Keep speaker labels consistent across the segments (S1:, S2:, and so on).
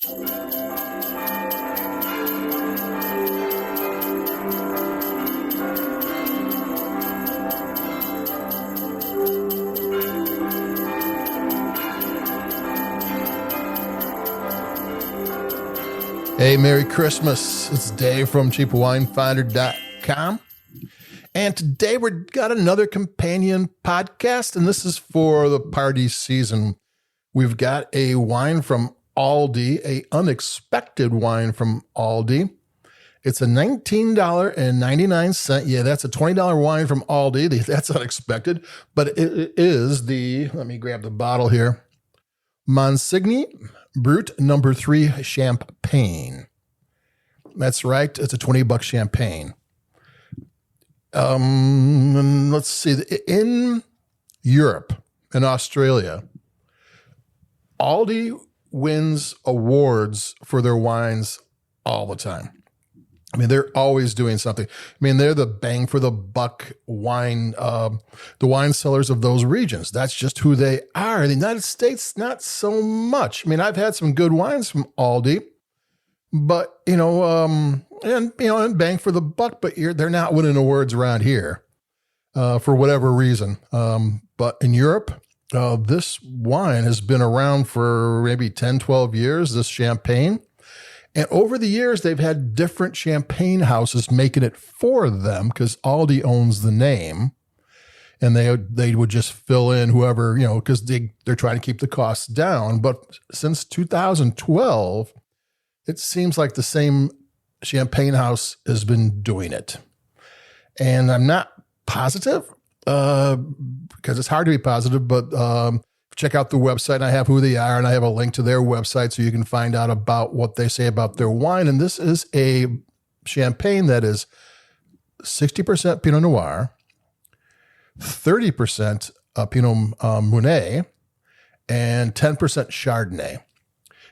S1: Hey, Merry Christmas. It's Dave from cheapwinefinder.com. And today we've got another companion podcast, and this is for the party season. We've got a wine from ALDI, a unexpected wine from ALDI. It's a $19.99. Yeah, that's a $20 wine from ALDI. That's unexpected, but it is the, let me grab the bottle here, Monsigny Brut number 3 champagne. That's right. It's a $20 champagne. Let's see. In Europe and Australia, ALDI wins awards for their wines all the time. I mean, they're always doing something. I mean, they're the bang for the buck wine, the wine sellers of those regions. That's just who they are. In the United States, not so much. I mean, I've had some good wines from ALDI, but, and bang for the buck, but they're not winning awards around here for whatever reason. But in Europe, this wine has been around for maybe 10, 12 years, this champagne. And over the years, they've had different champagne houses making it for them because ALDI owns the name. And they would just fill in whoever, because they're trying to keep the costs down. But since 2012, it seems like the same champagne house has been doing it. And I'm not positive because it's hard to be positive, but check out the website, and I have who they are, and I have a link to their website so you can find out about what they say about their wine. And this is a champagne that is 60% Pinot Noir, 30% Pinot Meunier, and 10% Chardonnay.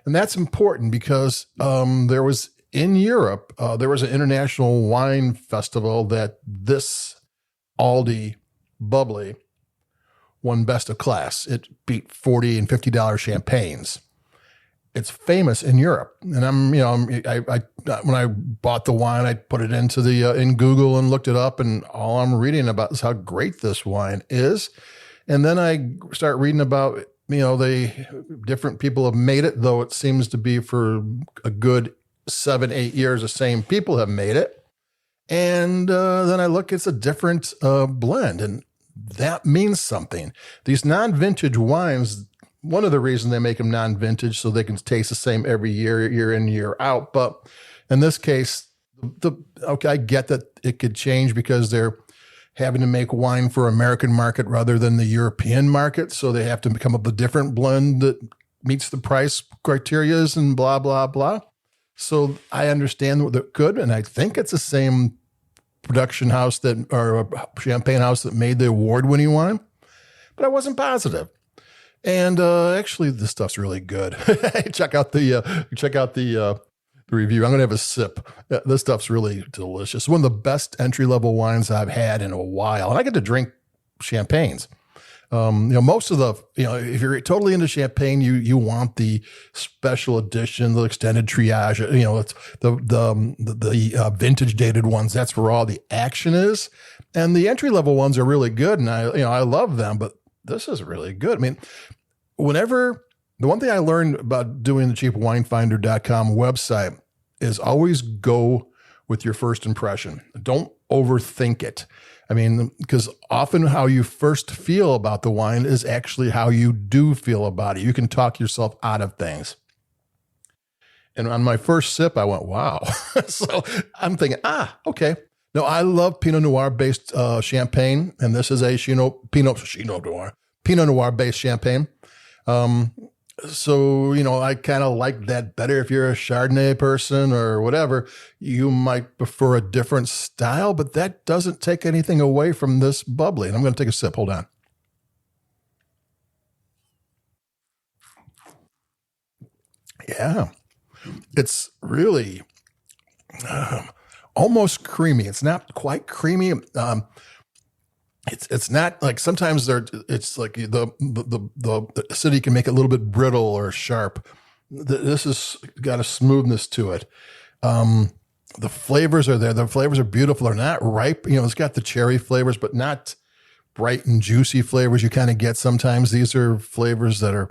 S1: And that's important because there was in Europe, there was an international wine festival that this ALDI Bubbly won best of class. It beat $40 and $50 champagnes. It's famous in Europe. And I when I bought the wine, I put it into in Google and looked it up, and all I'm reading about is how great this wine is. And then I start reading about, the different people have made it, though it seems to be for a good 7-8 years, the same people have made it. And then I look, it's a different blend, and that means something. These non-vintage wines, one of the reasons they make them non-vintage so they can taste the same every year, year in, year out. But in this case, I get that it could change because they're having to make wine for American market rather than the European market. So they have to come up with a different blend that meets the price criterias and blah, blah, blah. So I understand what they're good. And I think it's the same production house or a champagne house that made the award-winning wine, but I wasn't positive. And actually, this stuff's really good. check out the review. I'm gonna have a sip. This stuff's really delicious. One of the best entry-level wines I've had in a while, and I get to drink champagnes. Most of the, if you're totally into champagne, you want the special edition, the extended triage, it's the vintage dated ones. That's where all the action is. And the entry level ones are really good. And I love them, but this is really good. I mean, the one thing I learned about doing the cheapwinefinder.com website is always go with your first impression. Don't overthink it. I mean, because often how you first feel about the wine is actually how you do feel about it. You can talk yourself out of things. And on my first sip, I went, wow. So I'm thinking, okay. No, I love Pinot Noir-based champagne, and this is a Pinot Noir-based champagne. So, I kind of like that better. If you're a Chardonnay person or whatever, you might prefer a different style, but that doesn't take anything away from this bubbly. And I'm going to take a sip. Hold on. Yeah, it's really almost creamy. It's not quite creamy. It's not like sometimes it's like the acidity can make it a little bit brittle or sharp. This has got a smoothness to it. The flavors are there. The flavors are beautiful. They're not ripe. It's got the cherry flavors, but not bright and juicy flavors you kind of get sometimes. These are flavors that are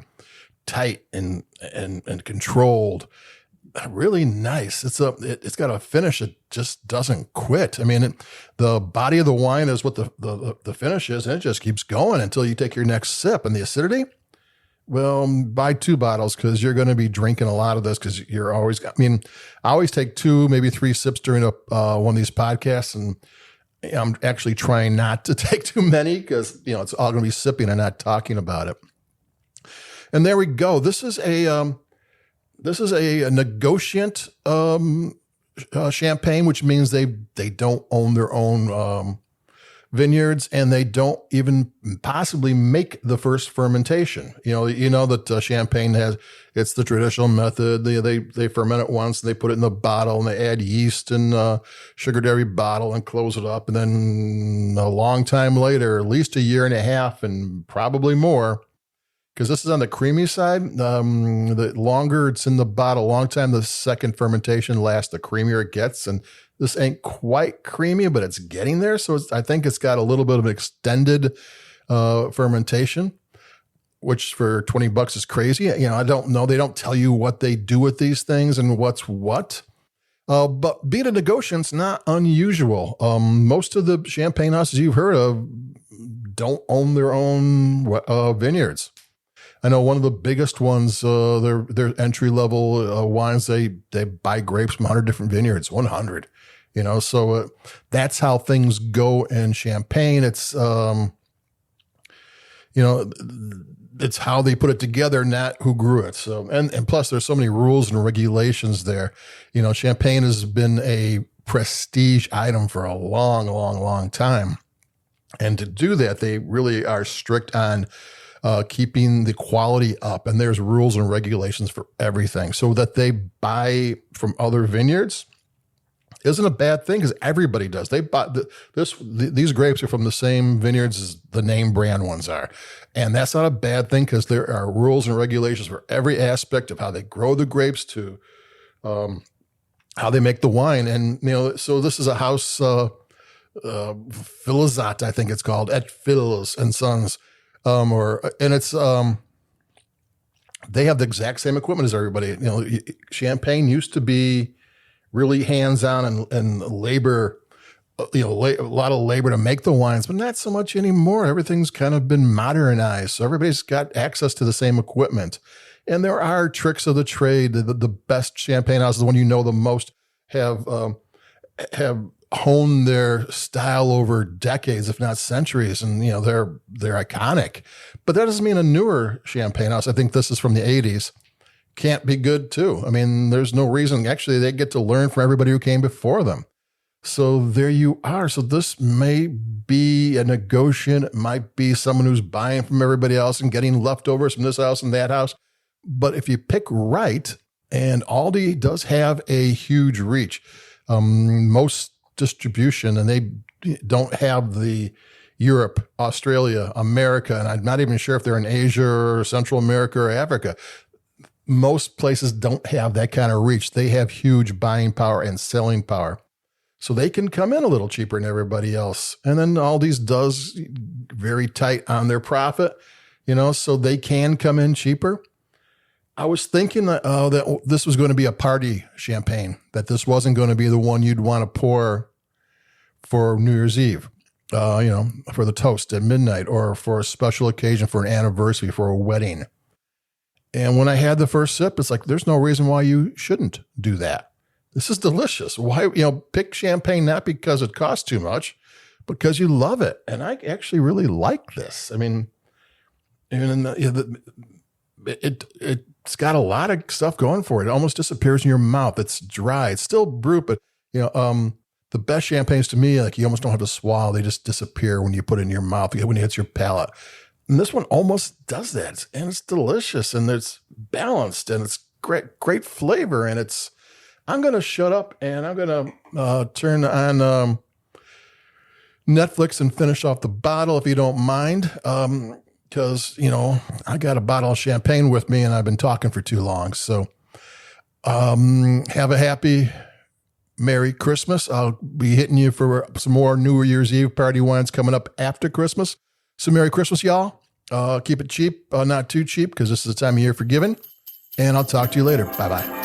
S1: tight and controlled. Really nice. It's got a finish that just doesn't quit. I mean, the body of the wine is what the finish is, and it just keeps going until you take your next sip. And the acidity, well, buy 2 bottles because you're going to be drinking a lot of this because you're always. I mean, I always take 2, maybe 3 sips during one of these podcasts, and I'm actually trying not to take too many because it's all going to be sipping and not talking about it. And there we go. This is a negociant champagne, which means they don't own their own vineyards, and they don't even possibly make the first fermentation. You know that champagne it's the traditional method. They ferment it once, and they put it in the bottle, and they add yeast and sugar to every bottle and close it up. And then a long time later, at least a year and a half, and probably more, because this is on the creamy side. The longer it's in the bottle, long time the second fermentation lasts, the creamier it gets. And this ain't quite creamy, but it's getting there. So I think it's got a little bit of extended fermentation, which for $20 is crazy. I don't know. They don't tell you what they do with these things and what's what. But being a negociant's not unusual. Most of the champagne houses you've heard of don't own their own vineyards. I know one of the biggest ones, their entry-level wines, they buy grapes from 100 different vineyards, 100, so that's how things go in Champagne. It's, it's how they put it together, not who grew it. So, and plus there's so many rules and regulations there. Champagne has been a prestige item for a long, long, long time. And to do that, they really are strict on keeping the quality up, and there's rules and regulations for everything. So that they buy from other vineyards isn't a bad thing because everybody does. They buy these grapes are from the same vineyards as the name brand ones are, and that's not a bad thing because there are rules and regulations for every aspect of how they grow the grapes to how they make the wine. And so this is a house, Philizot, I think it's called, at Philizot and Sons. It's they have the exact same equipment as everybody. Champagne used to be really hands-on and labor, a lot of labor to make the wines, but not so much anymore. Everything's kind of been modernized. So everybody's got access to the same equipment. And there are tricks of the trade. The best champagne houses, the one the most, have honed their style over decades, if not centuries, and they're iconic. But that doesn't mean a newer champagne house, I think this is from the 80s, can't be good too. I mean, there's no reason. Actually, they get to learn from everybody who came before them. So there you are. So this may be a negociant. It might be someone who's buying from everybody else and getting leftovers from this house and that house. But if you pick right, and Aldi does have a huge reach, most distribution, and they don't have the Europe, Australia, America, and I'm not even sure if they're in Asia or Central America or Africa. Most places don't have that kind of reach. They have huge buying power and selling power. So they can come in a little cheaper than everybody else. And then Aldi's does very tight on their profit, so they can come in cheaper. I was thinking that this was going to be a party champagne, that this wasn't going to be the one you'd want to pour for New Year's Eve, for the toast at midnight, or for a special occasion, for an anniversary, for a wedding. And when I had the first sip, it's like, there's no reason why you shouldn't do that. This is delicious. Why, pick champagne not because it costs too much, but because you love it. And I actually really like this. I mean, it's got a lot of stuff going for it. It almost disappears in your mouth. It's dry. It's still brut, but the best champagnes to me, like, you almost don't have to swallow. They just disappear when you put it in your mouth, when it hits your palate. And this one almost does that. And it's delicious, and it's balanced, and it's great flavor. And I'm going to shut up, and I'm going to turn on Netflix and finish off the bottle, if you don't mind. because, you know, I got a bottle of champagne with me and I've been talking for too long. So have a happy Merry Christmas. I'll be hitting you for some more New Year's Eve party wines coming up after Christmas. So Merry Christmas, y'all. Keep it cheap, not too cheap, because this is the time of year for giving. And I'll talk to you later. Bye-bye.